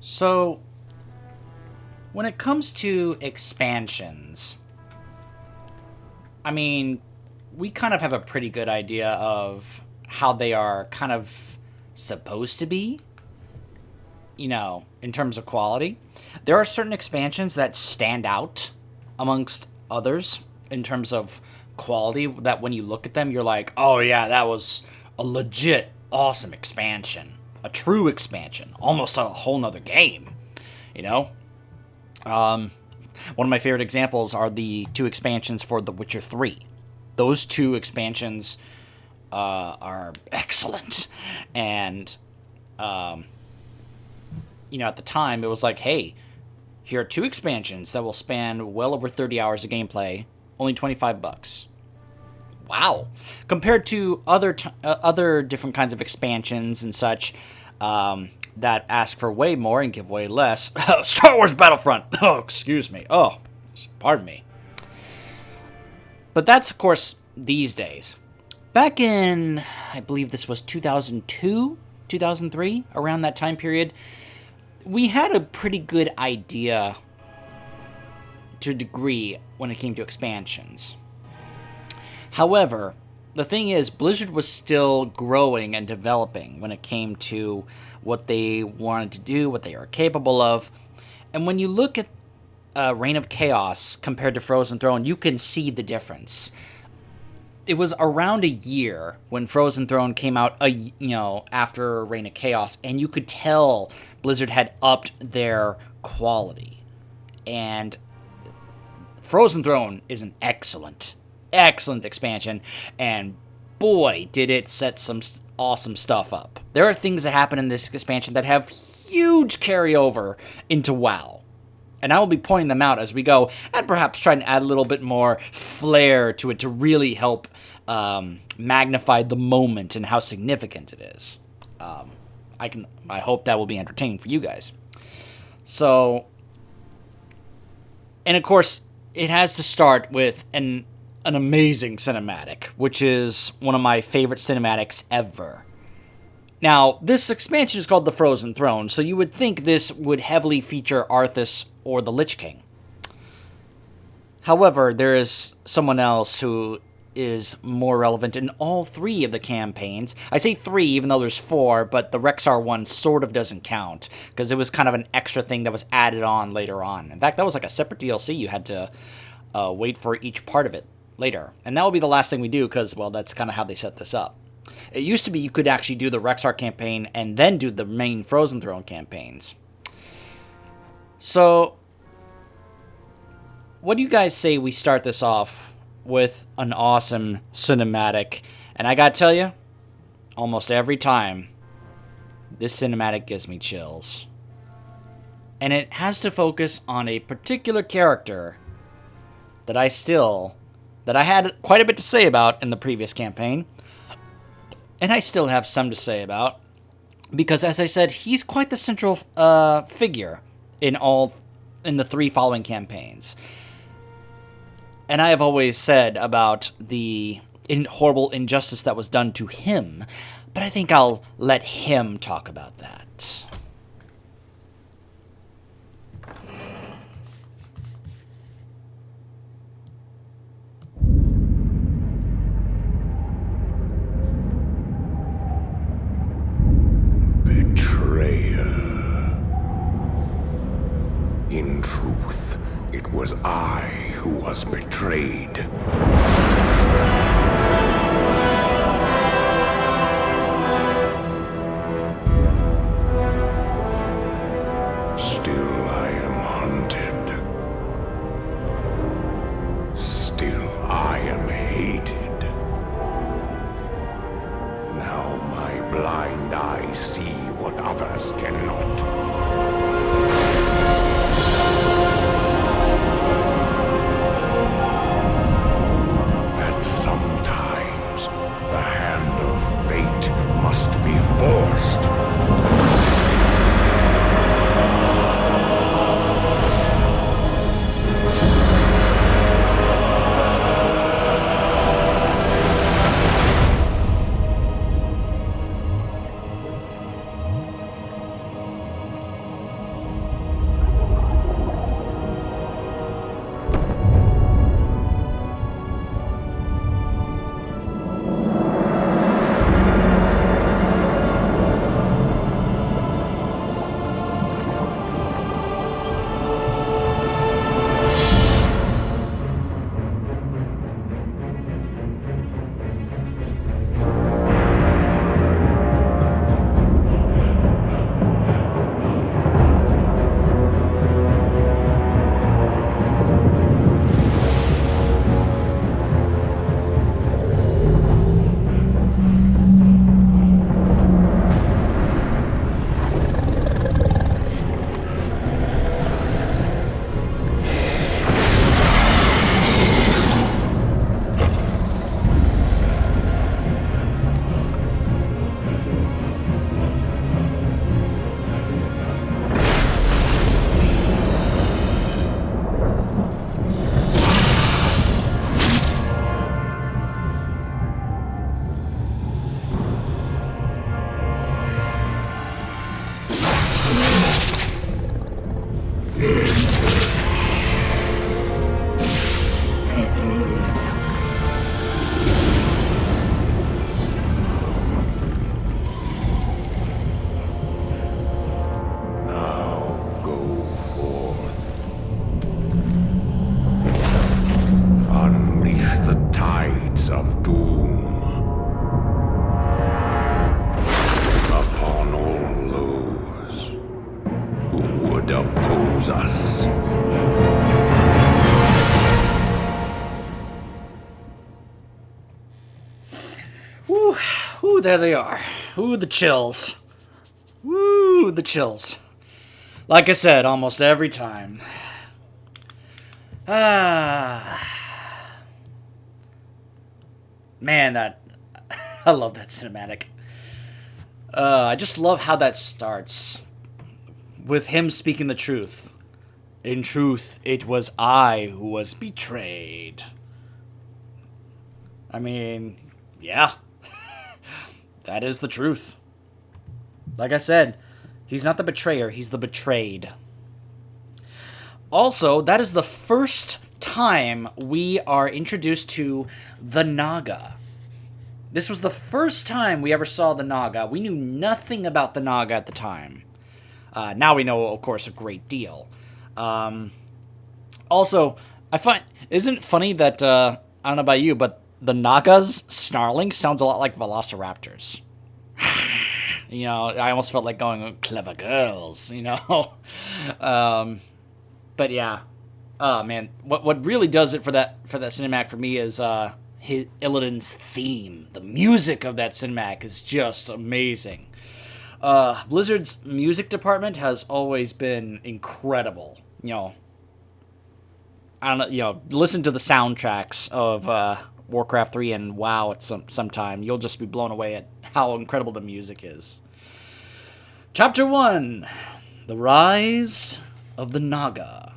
So, when it comes to expansions, I mean, we kind of have a pretty good idea of how they are kind of supposed to be, in terms of quality. There are certain expansions that stand out amongst others in terms of quality that when you look at them, you're like, oh yeah, that was a legit awesome expansion. A true expansion. Almost a whole nother game, you know? One of my favorite examples are the two expansions for The Witcher 3. Those two expansions are excellent. And, at the time, it was like, hey, here are two expansions that will span well over 30 hours of gameplay, only $25. Wow. Compared to other different kinds of expansions and such that ask for way more and give way less. Star Wars Battlefront. Oh, excuse me. Oh, pardon me. But that's, of course, these days. Back in, I believe this was 2002, 2003, around that time period, we had a pretty good idea to a degree when it came to expansions. However, the thing is, Blizzard was still growing and developing when it came to what they wanted to do, what they are capable of. And when you look at Reign of Chaos compared to Frozen Throne, you can see the difference. It was around a year when Frozen Throne came out, after Reign of Chaos, and you could tell Blizzard had upped their quality. And Frozen Throne is an excellent expansion, and boy, did it set some awesome stuff up. There are things that happen in this expansion that have huge carryover into WoW. And I will be pointing them out as we go, and perhaps try and add a little bit more flair to it to really help magnify the moment and how significant it is. I hope that will be entertaining for you guys. So, and of course, it has to start with an amazing cinematic, which is one of my favorite cinematics ever. Now, this expansion is called The Frozen Throne, so you would think this would heavily feature Arthas or the Lich King. However, there is someone else who is more relevant in all three of the campaigns. I say three, even though there's four, but the Rexxar one sort of doesn't count, because it was kind of an extra thing that was added on later on. In fact, that was like a separate DLC. You had to wait for each part of it later. And that will be the last thing we do, because, well, that's kind of how they set this up. It used to be you could actually do the Rexxar campaign and then do the main Frozen Throne campaigns. So, what do you guys say we start this off with an awesome cinematic? And I gotta tell you, almost every time, this cinematic gives me chills. And it has to focus on a particular character that I had quite a bit to say about in the previous campaign. And I still have some to say about, because as I said, he's quite the central figure in the three following campaigns. And I have always said about the horrible injustice that was done to him, but I think I'll let him talk about that. In truth, it was I who was betrayed. Still I am hunted. Still I am hated. Now my blind eyes see what others cannot. Sometimes the hand of fate must be forced. follows us. Woo, woo, there they are. Ooh, the chills. Woo, the chills. Like I said, almost every time. Man, that... I love that cinematic. I just love how that starts. With him speaking the truth. In truth, it was I who was betrayed. I mean, yeah. That is the truth. Like I said, he's not the betrayer, he's the betrayed. Also, that is the first time we are introduced to the Naga. This was the first time we ever saw the Naga. We knew nothing about the Naga at the time. Now we know, of course, a great deal. Also, I find... Isn't it funny that, I don't know about you, but the Naga's snarling sounds a lot like velociraptors. You know, I almost felt like going, clever girls, you know? But yeah. Oh, man. What really does it for that cinematic for me is Illidan's theme. The music of that cinematic is just amazing. Blizzard's music department has always been incredible. You know, I don't know, you know, listen to the soundtracks of Warcraft 3 and WoW at some time. You'll just be blown away at how incredible the music is. Chapter 1. The Rise of the Naga.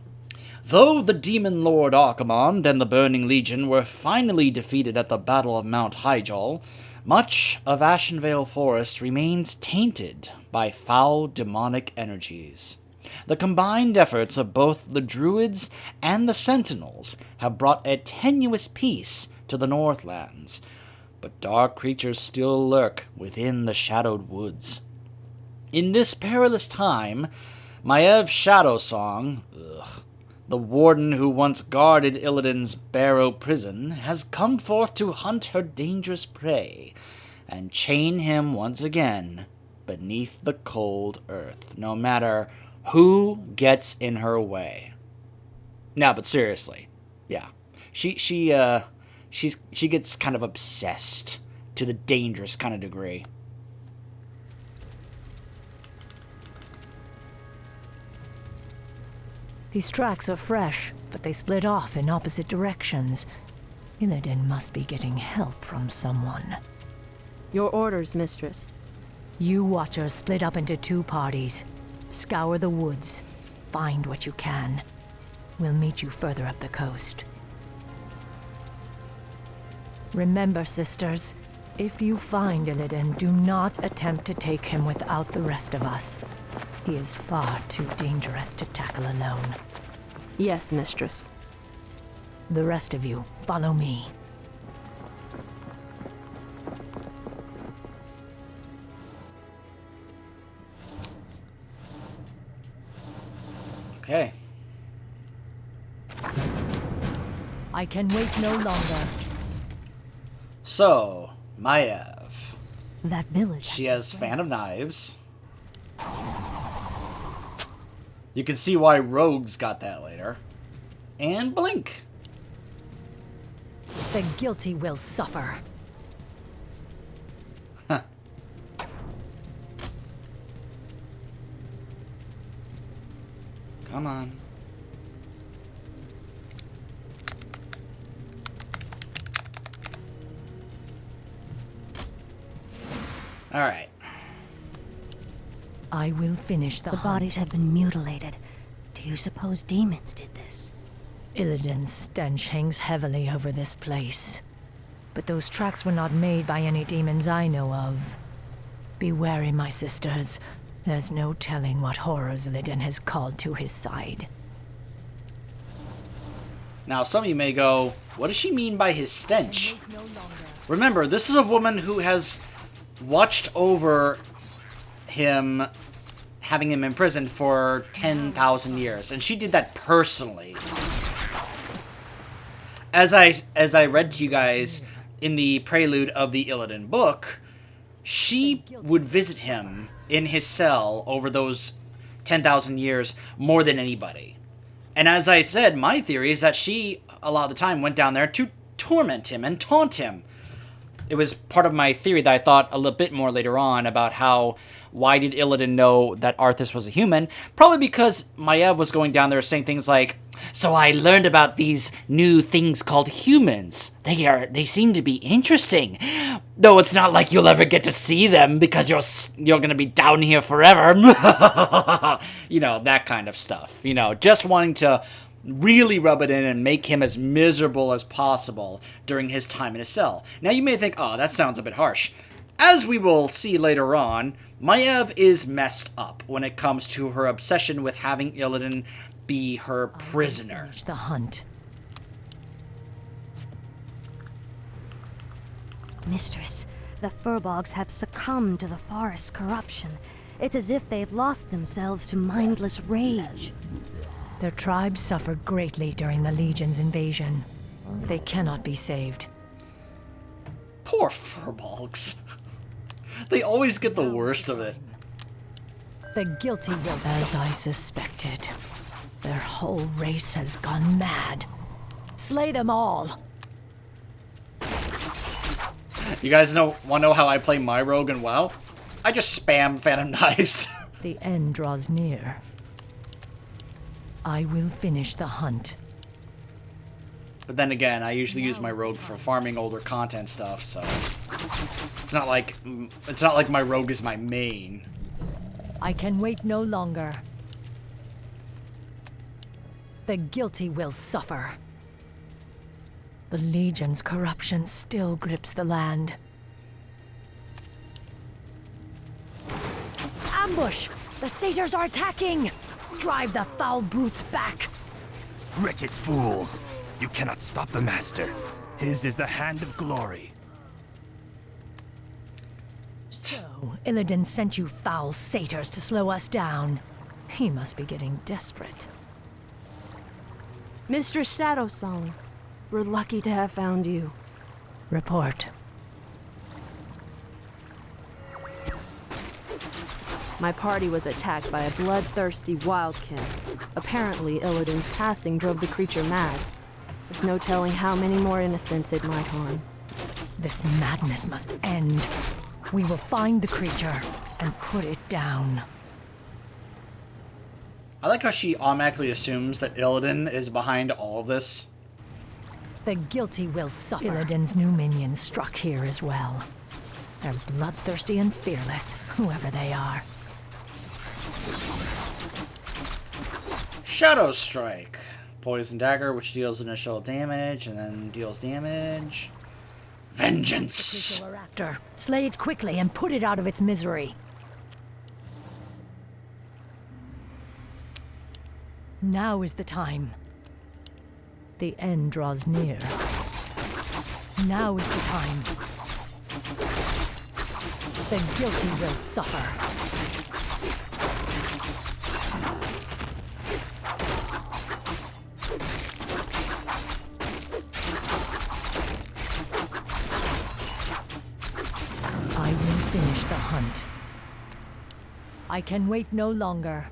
Though the Demon Lord Archimonde and the Burning Legion were finally defeated at the Battle of Mount Hyjal, much of Ashenvale Forest remains tainted by foul demonic energies. The combined efforts of both the Druids and the Sentinels have brought a tenuous peace to the Northlands, but dark creatures still lurk within the shadowed woods. In this perilous time, Maiev Shadowsong, the warden who once guarded Illidan's Barrow prison, has come forth to hunt her dangerous prey and chain him once again beneath the cold earth, no matter who gets in her way. No, but seriously, yeah, she gets kind of obsessed to the dangerous kind of degree. These tracks are fresh, but they split off in opposite directions. Illidan must be getting help from someone. Your orders, mistress. You Watchers split up into 2 parties. Scour the woods. Find what you can. We'll meet you further up the coast. Remember, sisters, if you find Illidan, do not attempt to take him without the rest of us. He is far too dangerous to tackle alone. Yes, mistress. The rest of you, follow me. Okay. I can wait no longer. So, Maiev. That village. She has Fan of Knives. You can see why Rogues got that later. And Blink. The guilty will suffer. Huh. Come on. Alright. I will finish the hunt. bodies have been mutilated. Do you suppose demons did this? Illidan's stench hangs heavily over this place. But those tracks were not made by any demons I know of. Be wary, my sisters. There's no telling what horrors Illidan has called to his side. Now, some of you may go, what does she mean by his stench? Remember, this is a woman who has watched over him, having him imprisoned for 10,000 years, and she did that personally. As I read to you guys in the prelude of the Illidan book, she would visit him in his cell over those 10,000 years more than anybody. And as I said, my theory is that she, a lot of the time, went down there to torment him and taunt him. It was part of my theory that I thought a little bit more later on about how, why did Illidan know that Arthas was a human? Probably because Maiev was going down there saying things like, so I learned about these new things called humans. They seem to be interesting. Though it's not like you'll ever get to see them because you're going to be down here forever. You know, that kind of stuff. You know, just wanting to really rub it in and make him as miserable as possible during his time in a cell. Now you may think, oh, that sounds a bit harsh. As we will see later on, Maiev is messed up when it comes to her obsession with having Illidan be her prisoner. Finish the hunt. Mistress, the Furbolgs have succumbed to the forest's corruption. It's as if they've lost themselves to mindless rage. Their tribe suffered greatly during the Legion's invasion. They cannot be saved. Poor Furbolgs. They always get the worst of it. The guilty will... As I suspected. Their whole race has gone mad. Slay them all. You guys want to know how I play my rogue in WoW? I just spam Phantom Knives. The end draws near. I will finish the hunt. But then again, I usually use my rogue for farming older content stuff, so it's not like my rogue is my main. I can wait no longer. The guilty will suffer. The Legion's corruption still grips the land. Ambush! The satyrs are attacking! Drive the foul brutes back! Wretched fools! You cannot stop the Master. His is the hand of glory. So, Illidan sent you foul satyrs to slow us down. He must be getting desperate. Mistress Shadowsong, we're lucky to have found you. Report. My party was attacked by a bloodthirsty wildkin. Apparently, Illidan's passing drove the creature mad. There's no telling how many more innocents it might harm. This madness must end. We will find the creature and put it down. I like how she automatically assumes that Illidan is behind all of this. The guilty will suffer. Illidan's new minions struck here as well. They're bloodthirsty and fearless, whoever they are. Shadow Strike. Poison Dagger, which deals initial damage and then deals damage. Vengeance! We're after. Slay it quickly and put it out of its misery. Now is the time. The end draws near. Now is the time. The guilty will suffer. I will finish the hunt. I can wait no longer.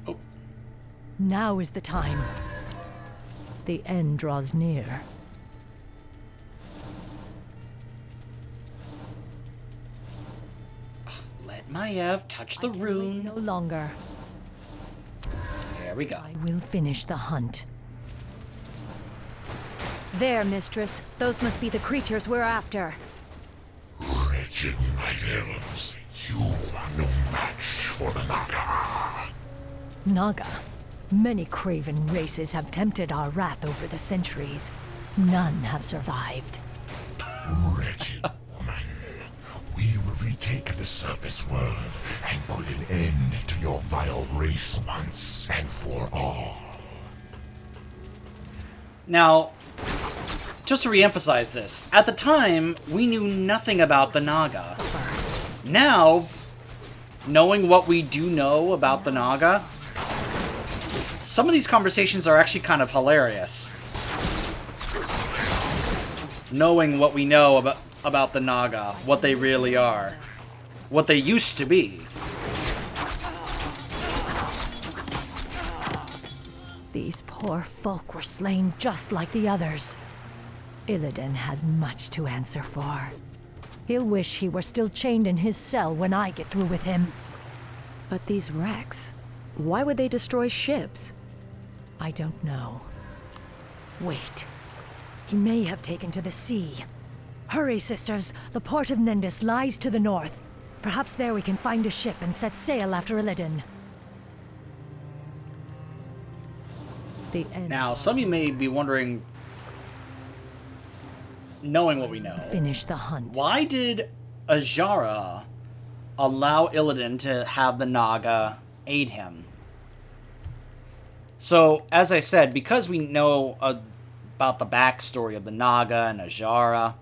Oh. Now is the time. The end draws near. Let Maiev touch the rune. No longer. There we go. I will finish the hunt. There, mistress. Those must be the creatures we're after. Wretched night elves, you are no match for the Naga. Naga. Many craven races have tempted our wrath over the centuries. None have survived. Wretched woman, we will retake the surface world and put an end to your vile race once and for all. Now, just to re-emphasize this, at the time, we knew nothing about the Naga. Now, knowing what we do know about the Naga, some of these conversations are actually kind of hilarious. Knowing what we know about the Naga, what they really are, what they used to be. These poor folk were slain just like the others. Illidan has much to answer for. He'll wish he were still chained in his cell when I get through with him. But these wrecks, why would they destroy ships? I don't know. Wait. He may have taken to the sea. Hurry, sisters. The port of Nendis lies to the north. Perhaps there we can find a ship and set sail after Illidan. The end. Now, some of you may be wondering, knowing what we know, Finish the hunt. why did Azara allow Illidan to have the Naga aid him? So, as I said, because we know about the backstory of the Naga and Azara,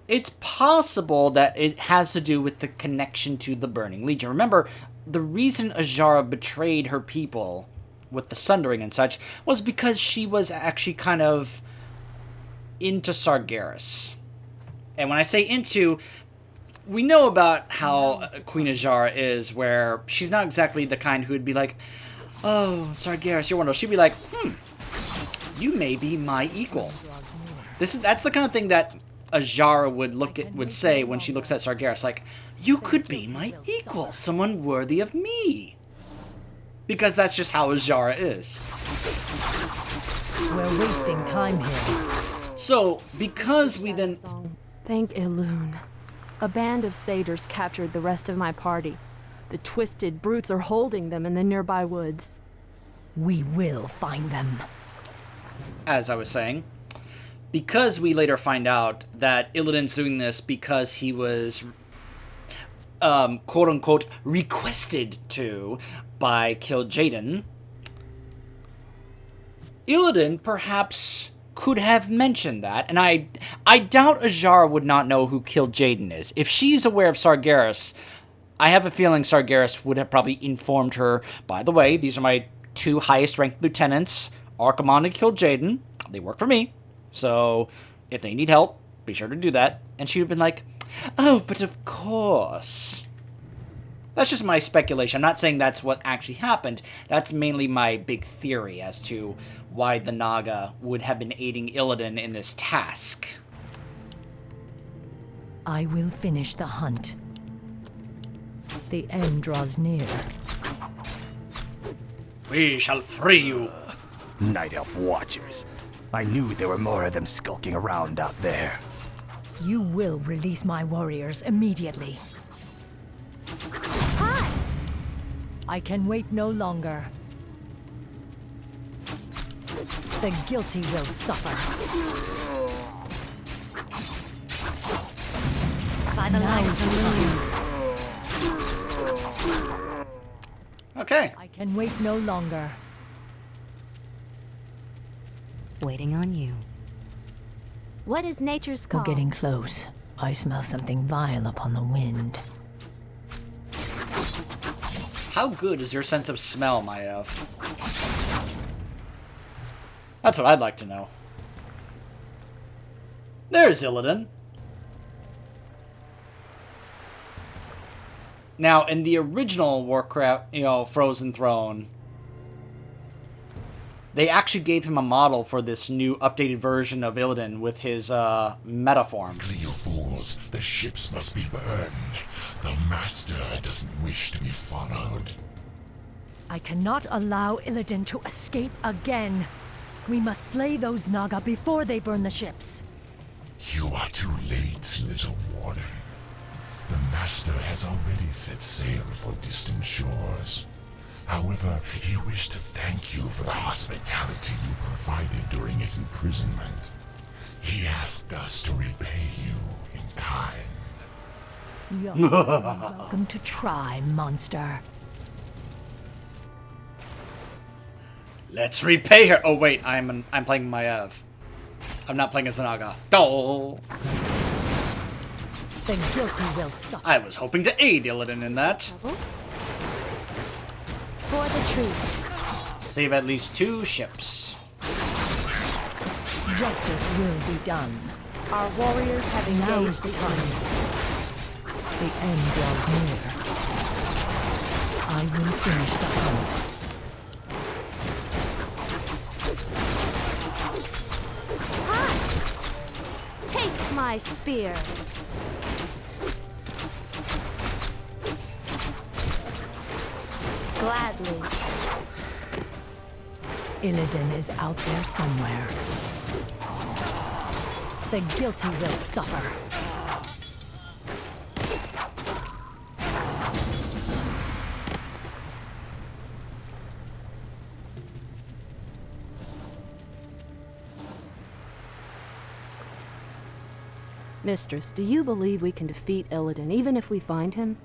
it's possible that it has to do with the connection to the Burning Legion. Remember, the reason Azara betrayed her people with the Sundering and such was because she was actually kind of into Sargeras. And when I say into, we know about how Queen Azara is, where she's not exactly the kind who would be like, oh, Sargeras, you're one of those. She'd be like, you may be my equal. That's the kind of thing that Azara would say when she looks at Sargeras, like, you could be my equal, someone worthy of me. Because that's just how Azara is. We're wasting time here. So, because we then... Thank Elune. A band of satyrs captured the rest of my party. The twisted brutes are holding them in the nearby woods. We will find them. As I was saying, because we later find out that Illidan's doing this because he was, quote-unquote, requested to by Kil'jaeden, Illidan perhaps could have mentioned that, and I doubt Azara would not know who Kil'jaeden is. If she's aware of Sargeras, I have a feeling Sargeras would have probably informed her, by the way, these are my two highest-ranked lieutenants, Archimonde and Kil'jaeden. They work for me, so if they need help, be sure to do that. And she would have been like, oh, but of course. That's just my speculation. I'm not saying that's what actually happened. That's mainly my big theory as to why the Naga would have been aiding Illidan in this task. I will finish the hunt. The end draws near. We shall free you. Night Elf Watchers. I knew there were more of them skulking around out there. You will release my warriors immediately. Hi! I can wait no longer. The guilty will suffer. By the light of the moon. Okay. I can wait no longer. Waiting on you. What is nature's We're call? getting close. I smell something vile upon the wind. How good is your sense of smell, Maiev? That's what I'd like to know. There's Illidan. Now, in the original Warcraft, Frozen Throne, they actually gave him a model for this new updated version of Illidan with his metaform. You fools, the ships must be burned. The Master doesn't wish to be followed. I cannot allow Illidan to escape again. We must slay those Naga before they burn the ships. You are too late, little warden. The Master has already set sail for distant shores. However, he wished to thank you for the hospitality you provided during his imprisonment. He asked us to repay you in kind. You're welcome to try, monster. Let's repay her. Oh wait, I'm playing Maiev. I'm not playing as the Naga. Oh. The guilty will suffer. I was hoping to aid Illidan in that. For the trees. Save at least 2 ships. Justice will be done. Our warriors have Now engaged is the the time. enemy. The end draws near. I will finish the hunt. my spear. Gladly. Illidan is out there somewhere. The guilty will suffer. Mistress, do you believe we can defeat Illidan even if we find him?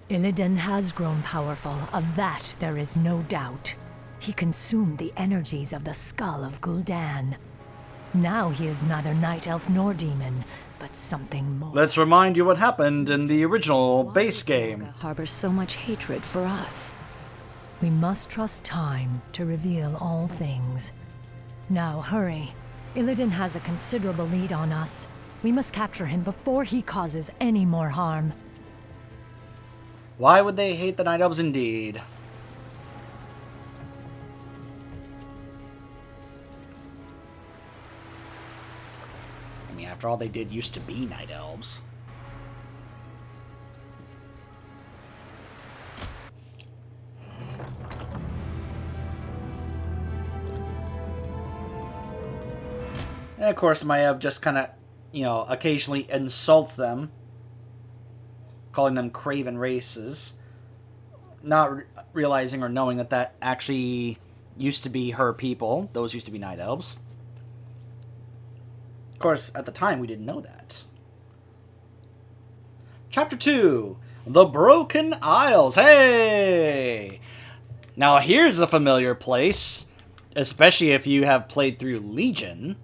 Illidan has grown powerful, of that there is no doubt. He consumed the energies of the skull of Gul'dan. Now he is neither night elf nor demon, but something more. Let's remind you what happened in the original base game. Harbors so much hatred for us. We must trust time to reveal all things. Now hurry. Illidan has a considerable lead on us. We must capture him before he causes any more harm. Why would they hate the Night Elves indeed? I mean, after all, they did used to be Night Elves. And of course, Maiev just kind of, occasionally insults them, calling them craven races, not realizing or knowing that that actually used to be her people. Those used to be Night Elves. Of course, at the time, we didn't know that. Chapter 2, The Broken Isles. Hey! Now, here's a familiar place, especially if you have played through Legion.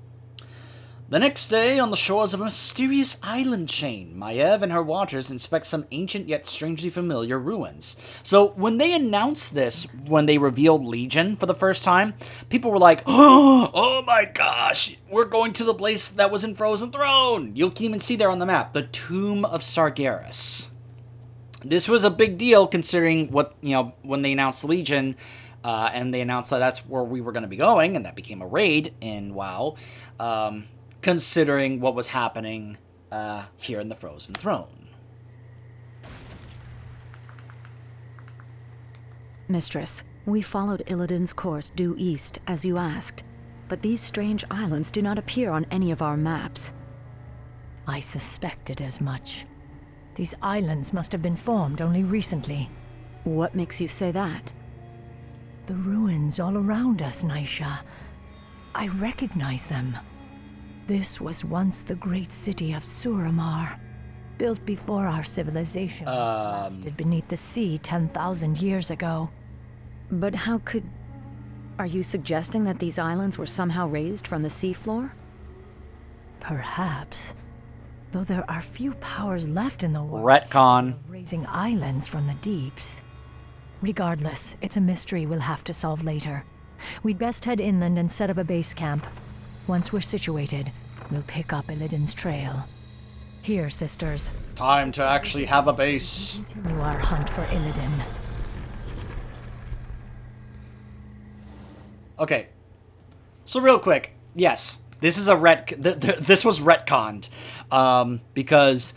The next day, on the shores of a mysterious island chain, Maiev and her watchers inspect some ancient yet strangely familiar ruins. So, when they announced this, when they revealed Legion for the first time, people were like, oh my gosh, we're going to the place that was in Frozen Throne! You can even see there on the map, the Tomb of Sargeras. This was a big deal considering what, when they announced Legion, and they announced that that's where we were going to be going, and that became a raid in WoW. Considering what was happening here in the Frozen Throne. Mistress, we followed Illidan's course due east, as you asked. But these strange islands do not appear on any of our maps. I suspected as much. These islands must have been formed only recently. What makes you say that? The ruins all around us, Naisha. I recognize them. This was once the great city of Suramar, built before our civilization was blasted beneath the sea 10,000 years ago. But how could... Are you suggesting that these islands were somehow raised from the seafloor? Perhaps. Though there are few powers left in the world Retcon. of raising islands from the deeps. Regardless, it's a mystery we'll have to solve later. We'd best head inland and set up a base camp. Once we're situated, we'll pick up Illidan's trail. Here, sisters. Time to actually have a base. Continue our hunt for Illidan. Okay. So real quick, yes, this is a this was retconned, because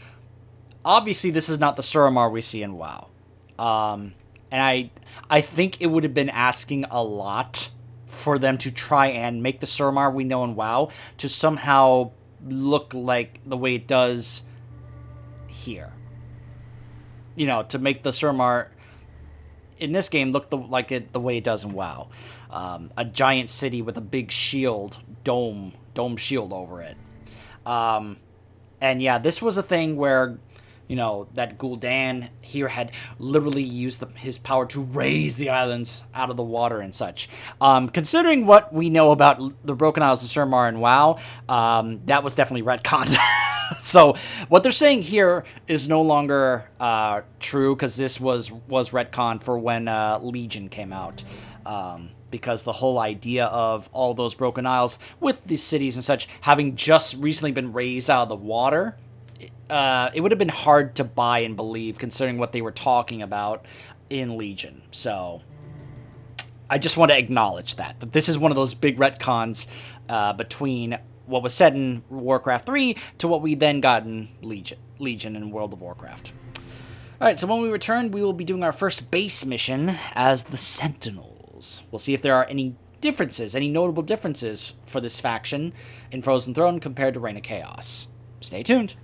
obviously this is not the Suramar we see in WoW, and I think it would have been asking a lot for them to try and make the Suramar we know in WoW to somehow look like the way it does here. To make the Suramar in this game look the way it does in WoW. A giant city with a big shield, dome shield over it. And yeah, this was a thing where, that Gul'dan here had literally used his power to raise the islands out of the water and such. Considering what we know about the Broken Isles of Suramar and WoW, that was definitely retconned. So what they're saying here is no longer true, because this was retconned for when Legion came out. Because the whole idea of all those Broken Isles with the cities and such having just recently been raised out of the water, it would have been hard to buy and believe considering what they were talking about in Legion. So I just want to acknowledge that this is one of those big retcons between what was said in Warcraft 3 to what we then got in Legion in World of Warcraft. Alright, so when we return, we will be doing our first base mission as the Sentinels. We'll see if there are any differences, any notable differences for this faction in Frozen Throne compared to Reign of Chaos. Stay tuned.